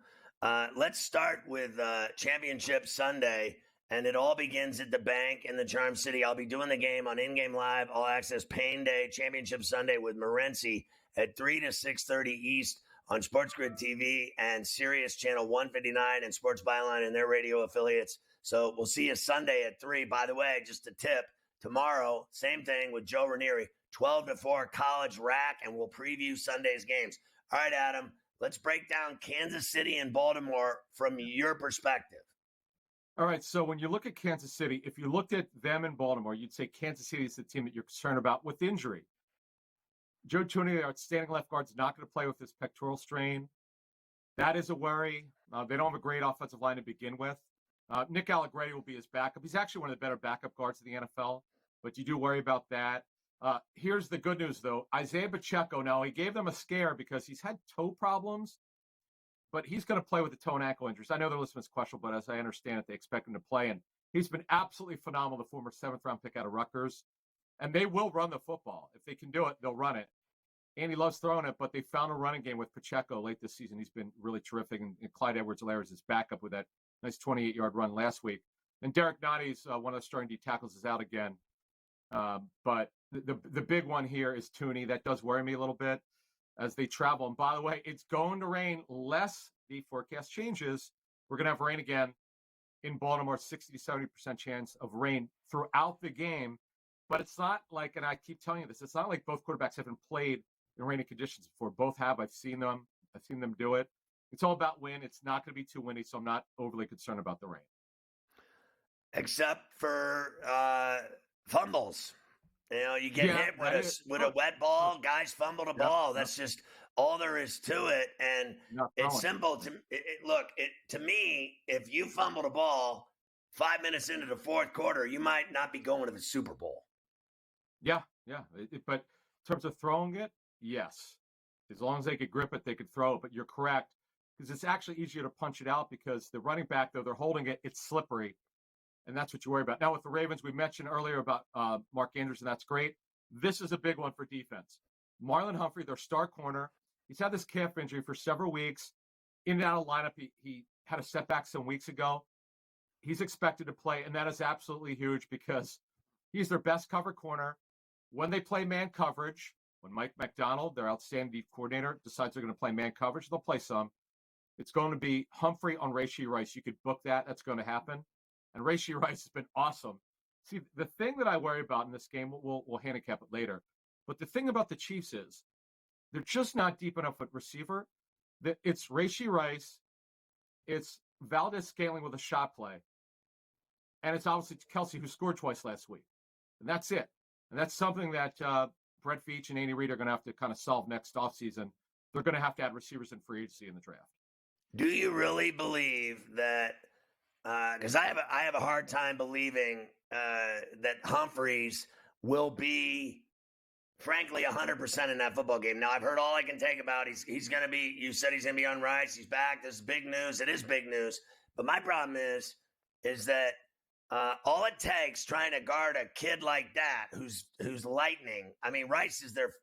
Let's start with Championship Sunday, and it all begins at the bank in the Charm City. I'll be doing the game on In-Game Live, All Access Pain Day, Championship Sunday with Morency at 3 to 6:30 East on SportsGrid TV and Sirius Channel 159 and Sports Byline and their radio affiliates. So we'll see you Sunday at 3. By the way, just a tip, tomorrow, same thing with Joe Ranieri, 12 to 4 college rack, and we'll preview Sunday's games. All right, Adam, let's break down Kansas City and Baltimore from your perspective. All right, so when you look at Kansas City, if you looked at them in Baltimore, you'd say Kansas City is the team that you're concerned about with injury. Joe Thuney, the outstanding left guard, is not going to play with his pectoral strain. That is a worry. They don't have a great offensive line to begin with. Nick Allegretti will be his backup. He's actually one of the better backup guards in the NFL, but you do worry about that. Here's the good news, though. Isaiah Pacheco, now he gave them a scare because he's had toe problems, but he's going to play with the toe and ankle injuries. I know they're listing as questionable, but as I understand it, they expect him to play. And he's been absolutely phenomenal, the former 7th-round pick out of Rutgers. And they will run the football. If they can do it, they'll run it. Andy loves throwing it, but they found a running game with Pacheco late this season. He's been really terrific. And Clyde Edwards-Helaire is his backup with that nice 28-yard run last week. And Derek Notty's one of the starting D tackles is out again. But the big one here is Thuney. That does worry me a little bit as they travel. And by the way, it's going to rain less. The forecast changes. We're going to have rain again in Baltimore, 60 to 70% chance of rain throughout the game. But it's not like, and I keep telling you this, it's not like both quarterbacks haven't played in rainy conditions before. Both have. I've seen them do it. It's all about wind. It's not going to be too windy, so I'm not overly concerned about the rain. Except for fumbles. You know, you get hit with a wet ball, guys fumble the ball. That's just all there is to it. And it's simple. To me, if you fumble the ball 5 minutes into the fourth quarter, you might not be going to the Super Bowl. Yeah. But in terms of throwing it, yes. As long as they could grip it, they could throw it. But you're correct, because it's actually easier to punch it out because the running back, though they're holding it, it's slippery. And that's what you worry about. Now, with the Ravens, we mentioned earlier about Mark Andrews, and that's great. This is a big one for defense. Marlon Humphrey, their star corner, he's had this calf injury for several weeks. In and out of lineup, he had a setback some weeks ago. He's expected to play, and that is absolutely huge because he's their best cover corner. When they play man coverage, when Mike McDonald, their outstanding deep coordinator, decides they're going to play man coverage, they'll play some. It's going to be Humphrey on Rashee Rice. You could book that. That's going to happen. And Rashee Rice has been awesome. See, the thing that I worry about in this game, we'll handicap it later, but the thing about the Chiefs is they're just not deep enough at receiver. It's Rashee Rice, it's Valdez-Scantling with a shot play, and it's obviously Kelsey, who scored twice last week. And that's it. And that's something that Brett Veach and Andy Reid are going to have to kind of solve next offseason. They're going to have to add receivers in free agency in the draft. Do you really believe that because I have a hard time believing that Humphreys will be, frankly, 100% in that football game. Now, I've heard all I can take about he's going to be, you said he's going to be on Rice. He's back. This is big news. It is big news. But my problem is that all it takes trying to guard a kid like that who's lightning. I mean, Rice is their,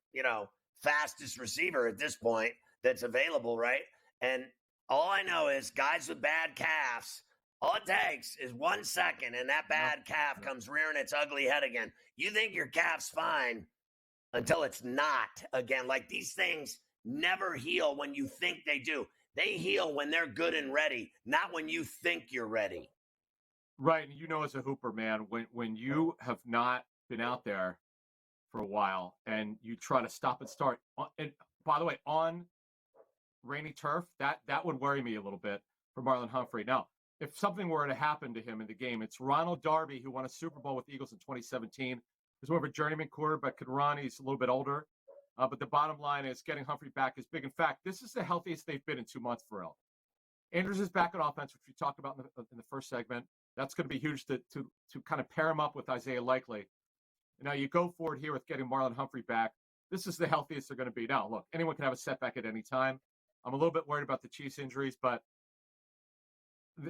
fastest receiver at this point that's available, right? And all I know is guys with bad calves, all it takes is 1 second, and that bad calf comes rearing its ugly head again. You think your calf's fine until it's not again. Like, these things never heal when you think they do. They heal when they're good and ready, not when you think you're ready. Right. And as a hooper, man, when you have not been out there for a while and you try to stop and start, and by the way, on rainy turf, that would worry me a little bit for Marlon Humphrey. Now, if something were to happen to him in the game, it's Ronald Darby, who won a Super Bowl with the Eagles in 2017. He's more of a journeyman quarterback, could run. He's a little bit older. But the bottom line is getting Humphrey back is big. In fact, this is the healthiest they've been in 2 months for Ferrall. Andrews is back on offense, which we talked about in the first segment. That's going to be huge to kind of pair him up with Isaiah Likely. Now, you go forward here with getting Marlon Humphrey back. This is the healthiest they're going to be. Now, look, anyone can have a setback at any time. I'm a little bit worried about the Chiefs' injuries, but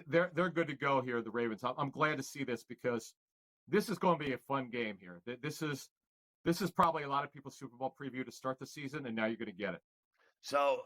they're good to go here, the Ravens. I'm glad to see this because this is going to be a fun game here. This is probably a lot of people's Super Bowl preview to start the season, and now you're going to get it. So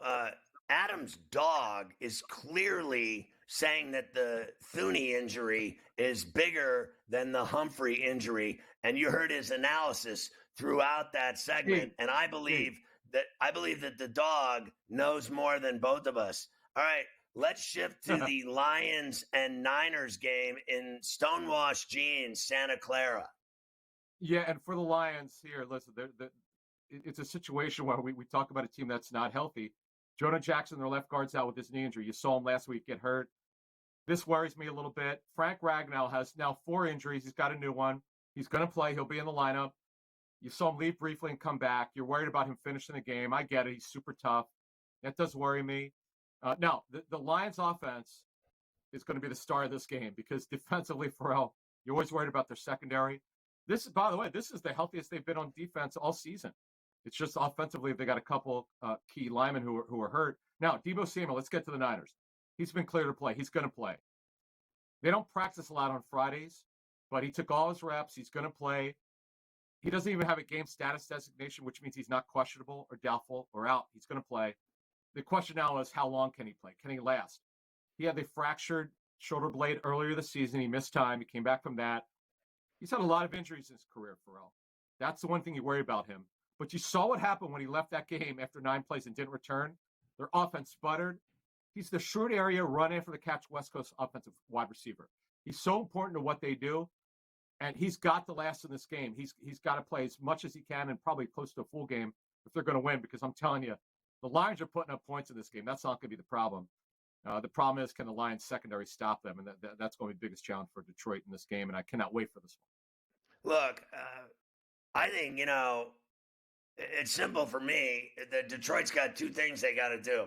Adam's dog is clearly saying that the Thuney injury is bigger than the Humphrey injury, and you heard his analysis throughout that segment. And I believe that the dog knows more than both of us. All right, let's shift to the Lions and Niners game in Stonewashed Jeans, Santa Clara. Yeah, and for the Lions here, listen, it's a situation where we talk about a team that's not healthy. Jonah Jackson, their left guard's out with his knee injury. You saw him last week get hurt. This worries me a little bit. Frank Ragnow has now 4 injuries. He's got a new one. He's going to play. He'll be in the lineup. You saw him leave briefly and come back. You're worried about him finishing the game. I get it. He's super tough. That does worry me. Now, the Lions offense is going to be the star of this game because defensively, Ferrall, you're always worried about their secondary. This, by the way, this is the healthiest they've been on defense all season. It's just offensively, they got a couple key linemen who are hurt. Now, Deebo Samuel, let's get to the Niners. He's been cleared to play. He's going to play. They don't practice a lot on Fridays, but he took all his reps. He's going to play. He doesn't even have a game status designation, which means he's not questionable or doubtful or out. He's going to play. The question now is, how long can he play? Can he last? He had the fractured shoulder blade earlier this season. He missed time. He came back from that. He's had a lot of injuries in his career, Ferrall. That's the one thing you worry about him. But you saw what happened when he left that game after 9 plays and didn't return. Their offense sputtered. He's the short area run after the catch West Coast offensive wide receiver. He's so important to what they do, and he's got to last in this game. He's got to play as much as he can and probably close to a full game if they're going to win, because I'm telling you, the Lions are putting up points in this game. That's not going to be the problem. The problem is, can the Lions secondary stop them? And that's going to be the biggest challenge for Detroit in this game, and I cannot wait for this one. Look, I think, it's simple for me that Detroit's got 2 things they got to do.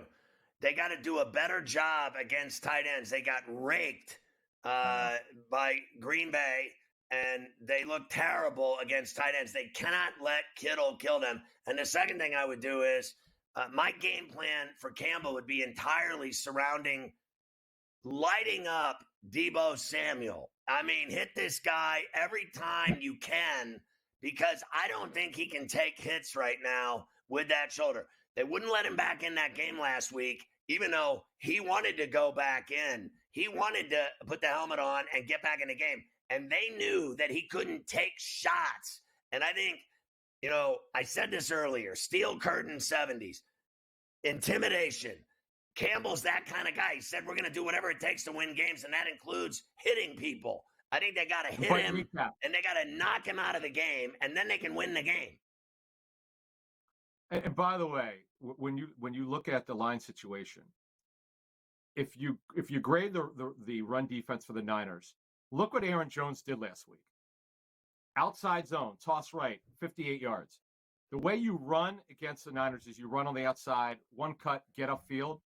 They got to do a better job against tight ends. They got raked by Green Bay, and they look terrible against tight ends. They cannot let Kittle kill them. And the second thing I would do is my game plan for Campbell would be entirely surrounding lighting up Deebo Samuel. I mean, hit this guy every time you can, because I don't think he can take hits right now with that shoulder. They wouldn't let him back in that game last week, even though he wanted to go back in. He wanted to put the helmet on and get back in the game. And they knew that he couldn't take shots. And I think, I said this earlier, steel curtain 70s, intimidation. Campbell's that kind of guy. He said, we're going to do whatever it takes to win games, and that includes hitting people. I think they got to hit him, and they got to knock him out of the game, and then they can win the game. And by the way, when you look at the line situation, if you grade the run defense for the Niners, look what Aaron Jones did last week. Outside zone, toss right, 58 yards. The way you run against the Niners is you run on the outside, one cut, get upfield,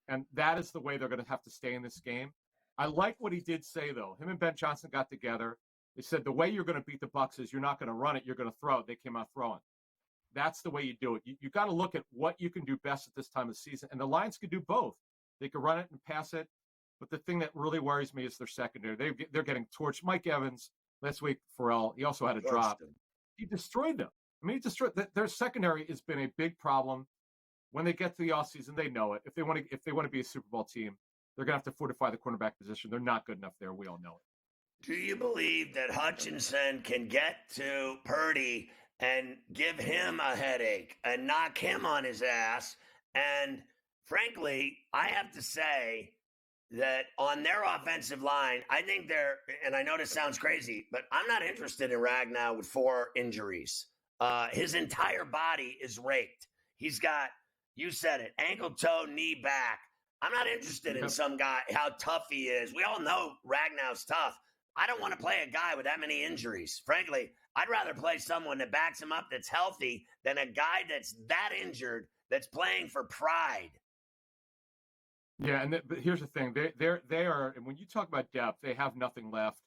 and that is the way they're going to have to stay in this game. I like what he did say, though. Him and Ben Johnson got together. They said the way you're going to beat the Bucs is you're not going to run it, you're going to throw it. They came out throwing. That's the way you do it. You got to look at what you can do best at this time of the season, and the Lions could do both. They could run it and pass it, but the thing that really worries me is their secondary. They're getting torched. Mike Evans last week, Ferrall, he also had a drop. He destroyed them. I mean, their secondary has been a big problem. When they get to the offseason, they know it. If they want to be a Super Bowl team, they're going to have to fortify the cornerback position. They're not good enough there. We all know it. Do you believe that Hutchinson can get to Purdy and give him a headache and knock him on his ass? And frankly, I have to say that on their offensive line, I think and I know this sounds crazy, but I'm not interested in Ragnow with 4 injuries. His entire body is raked. He's got, you said it, ankle, toe, knee, back. I'm not interested in some guy, how tough he is. We all know Ragnow's tough. I don't want to play a guy with that many injuries. Frankly, I'd rather play someone that backs him up that's healthy than a guy that's that injured that's playing for pride. Yeah, but here's the thing. They are, and when you talk about depth, they have nothing left.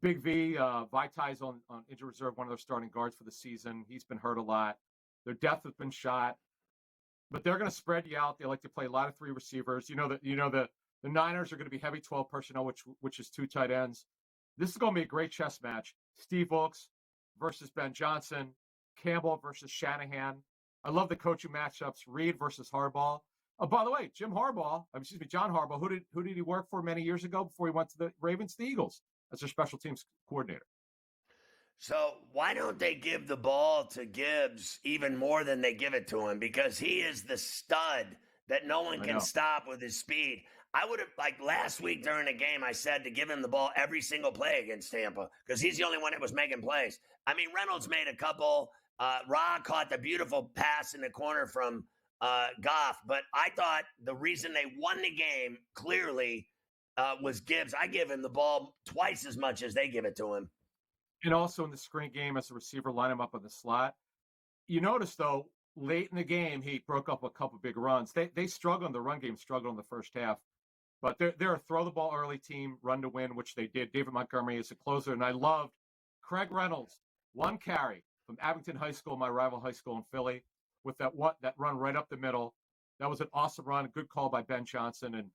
Big V, Vitai's on injured reserve, one of their starting guards for the season. He's been hurt a lot. Their depth has been shot, but they're going to spread you out. They like to play a lot of 3 receivers. The The Niners are going to be heavy 12 personnel, which is 2 tight ends. This is going to be a great chess match. Steve Wilks versus Ben Johnson, Campbell versus Shanahan. I love the coaching matchups. Reed versus Harbaugh. Oh, by the way, John Harbaugh. Who did he work for many years ago before he went to the Ravens, the Eagles, as their special teams coordinator? So why don't they give the ball to Gibbs even more than they give it to him? Because he is the stud that no one can stop with his speed. I would have, like last week during the game, I said to give him the ball every single play against Tampa because he's the only one that was making plays. I mean, Reynolds made a couple. Ra caught the beautiful pass in the corner from Goff. But I thought the reason they won the game clearly was Gibbs. I give him the ball twice as much as they give it to him. And also in the screen game as a receiver, line him up in the slot. You notice, though, late in the game, he broke up a couple big runs. They struggled. The run game struggled in the first half. But they're a throw-the-ball-early team, run-to-win, which they did. David Montgomery is a closer. And I loved Craig Reynolds, 1 carry from Abington High School, my rival high school in Philly, with that run right up the middle. That was an awesome run, a good call by Ben Johnson. And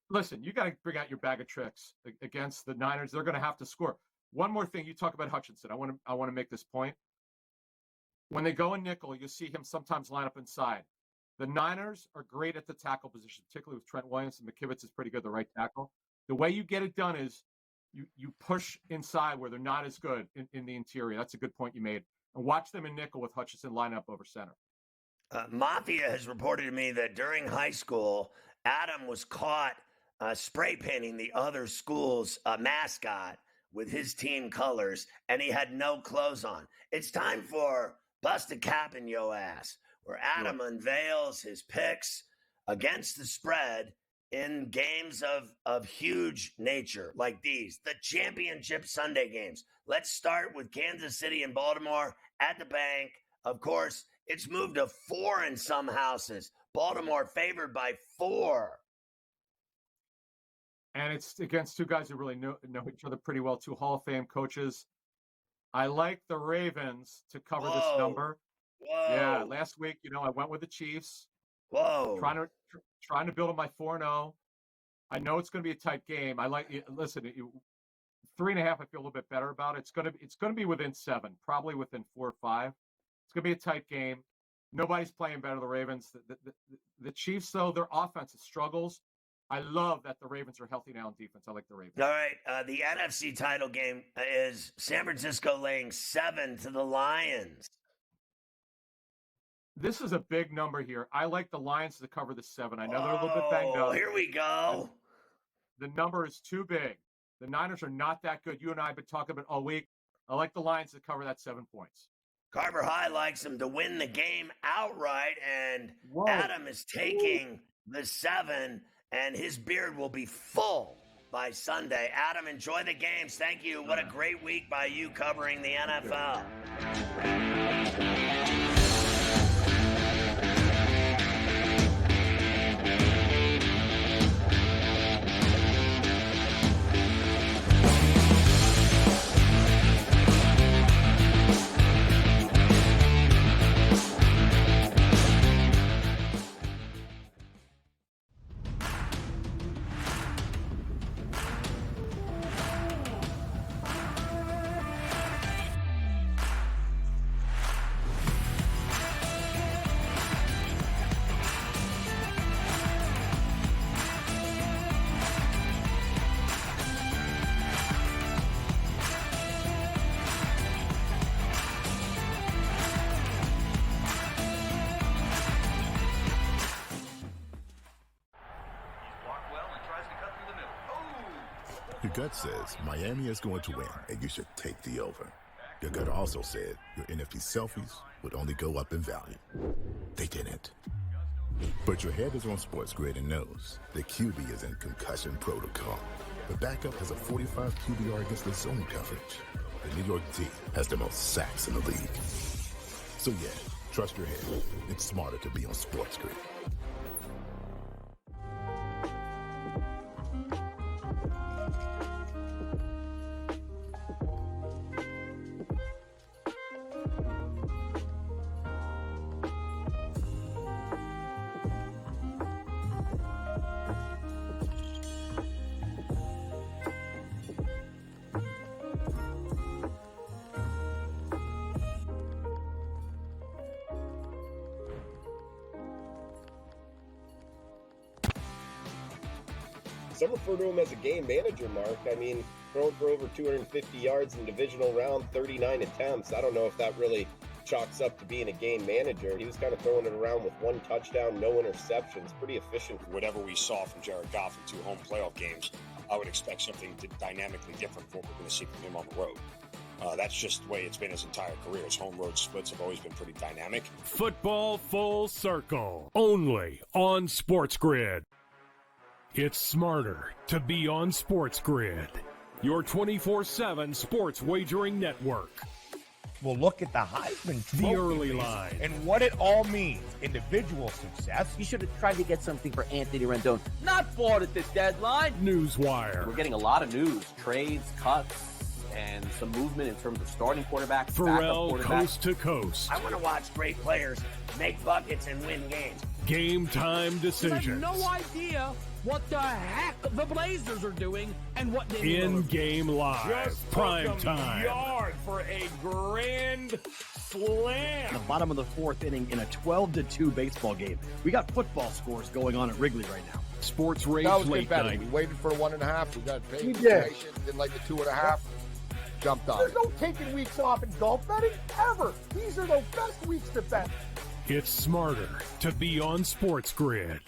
listen, you got to bring out your bag of tricks against the Niners. They're going to have to score. One more thing, you talk about Hutchinson. I want to make this point. When they go in nickel, you see him sometimes line up inside. The Niners are great at the tackle position, particularly with Trent Williams, and McKivitz is pretty good, the right tackle. The way you get it done is you push inside where they're not as good in the interior. That's a good point you made. And watch them in nickel with Hutchinson line up over center. Mafia has reported to me that during high school, Adam was caught spray painting the other school's mascot with his team colors, and he had no clothes on. It's time for Bust a Cap in Yo Ass, where Adam unveils his picks against the spread in games of huge nature like these, the championship Sunday games. Let's start with Kansas City and Baltimore at the bank. Of course, it's moved to 4 in some houses. Baltimore favored by 4. And it's against 2 guys who really know each other pretty well, 2 Hall of Fame coaches. I like the Ravens to cover this number. Whoa. Yeah, last week, I went with the Chiefs. Whoa. Trying to build on my 4-0. I know it's going to be a tight game. Listen, 3.5, I feel a little bit better about it. It's going to be within 7, probably within 4 or 5. It's going to be a tight game. Nobody's playing better than the Ravens. The Chiefs, though, their offense struggles. I love that the Ravens are healthy now in defense. I like the Ravens. All right. The NFC title game is San Francisco laying 7 to the Lions. This is a big number here. I like the Lions to cover the 7. I know they're a little bit banged up. Here we go. The number is too big. The Niners are not that good. You and I have been talking about it all week. I like the Lions to cover that 7 points. Carver High likes them to win the game outright, and Adam is taking the 7. And his beard will be full by Sunday. Adam, enjoy the games. Thank you. What a great week by you covering the NFL. Your gut says Miami is going to win, and you should take the over. Your gut also said your NFT selfies would only go up in value. They didn't. But your head is on SportsGrid and knows the QB is in concussion protocol. The backup has a 45 QBR against the zone coverage. The New York D has the most sacks in the league. So yeah, trust your head. It's smarter to be on SportsGrid. Some refer to him as a game manager, Mark. I mean, throwing for over 250 yards in the divisional round, 39 attempts. I don't know if that really chalks up to being a game manager. He was kind of throwing it around with 1 touchdown, no interceptions. Pretty efficient. Whatever we saw from Jared Goff in 2 home playoff games, I would expect something dynamically different from what we're going to see from him on the road. That's just the way it's been his entire career. His home road splits have always been pretty dynamic. Football Full Circle, only on SportsGrid. It's smarter to be on SportsGrid, your 24/7 sports wagering network. We'll look at the Heisman Trophy The early line. and what it all means. Individual success. You should have tried to get something for Anthony Rendon. Not bought at the deadline. Newswire. We're getting a lot of news, trades, cuts, and some movement in terms of starting quarterbacks, Ferrall backup quarterbacks. coast to coast. I want to watch great players make buckets and win games. Game time I have decisions. no idea what the heck the Blazers are doing and what they In-game live. Just Prime took 'em time. yard for a grand slam. The bottom of the 4th inning in a 12-2 baseball game. We got football scores going on at Wrigley right now. Sports That Rage was good Late betting. Night. We waited for 1.5. We got paid. We for did. information. Didn't like the 2.5. Jumped on There's it. no taking weeks off in golf betting ever. These are the best weeks to bet. It's smarter to be on SportsGrid.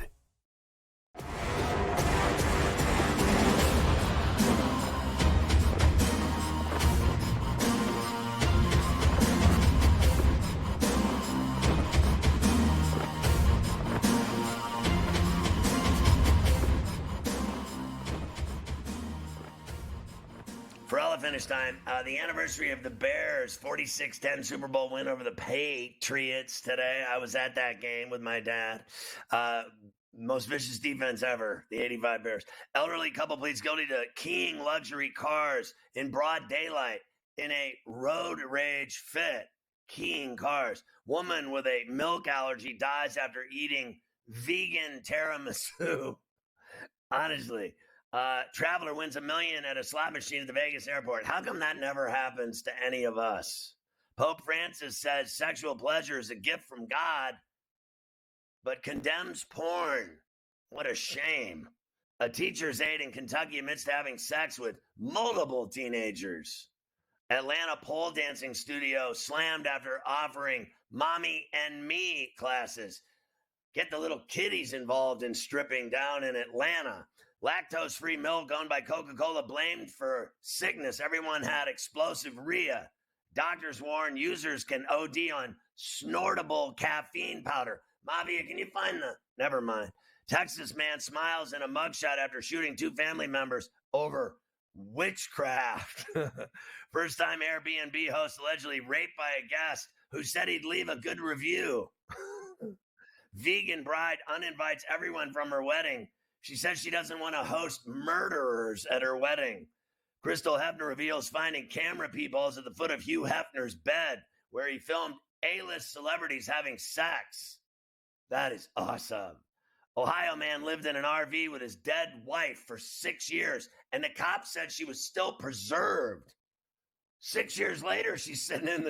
For all finish time, the anniversary of the Bears' 46-10 Super Bowl win over the Patriots today. I was at that game with my dad. Most vicious defense ever, the 85 Bears. Elderly couple pleads guilty to keying luxury cars in broad daylight in a road rage fit. Keying cars. Woman with a milk allergy dies after eating vegan tiramisu. Honestly. Traveler wins $1 million at a slot machine at the Vegas airport. How come that never happens to any of us? Pope Francis says sexual pleasure is a gift from God, but condemns porn. What a shame. A teacher's aide in Kentucky admits to having sex with multiple teenagers. Atlanta pole dancing studio slammed after offering mommy and me classes. Get the little kiddies involved in stripping down in Atlanta. Lactose-free milk owned by Coca-Cola blamed for sickness. Everyone had explosive rhea. Doctors warn users can OD on snortable caffeine powder. Mafia, can you find the... Never mind. Texas man smiles in a mugshot after shooting 2 family members over witchcraft. First-time Airbnb host allegedly raped by a guest who said he'd leave a good review. Vegan bride uninvites everyone from her wedding. She says she doesn't want to host murderers at her wedding. Crystal Hefner reveals finding camera peepholes at the foot of Hugh Hefner's bed where he filmed A-list celebrities having sex. That is awesome. Ohio man lived in an RV with his dead wife for 6 years, and the cops said she was still preserved. 6 years later, she's sitting in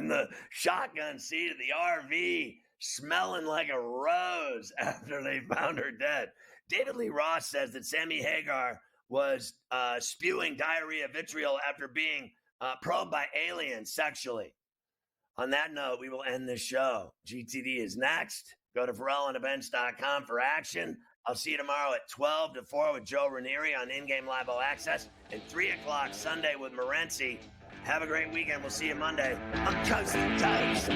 the shotgun seat of the RV, smelling like a rose after they found her dead. David Lee Roth says that Sammy Hagar was spewing diarrhea vitriol after being probed by aliens sexually. On that note, we will end this show. GTD is next. Go to FerrallOnTheBench.com for action. I'll see you tomorrow at 12 to 4 with Joe Ranieri on In-Game Live All Access and 3 o'clock Sunday with Morency. Have a great weekend. We'll see you Monday on Coast to Coast.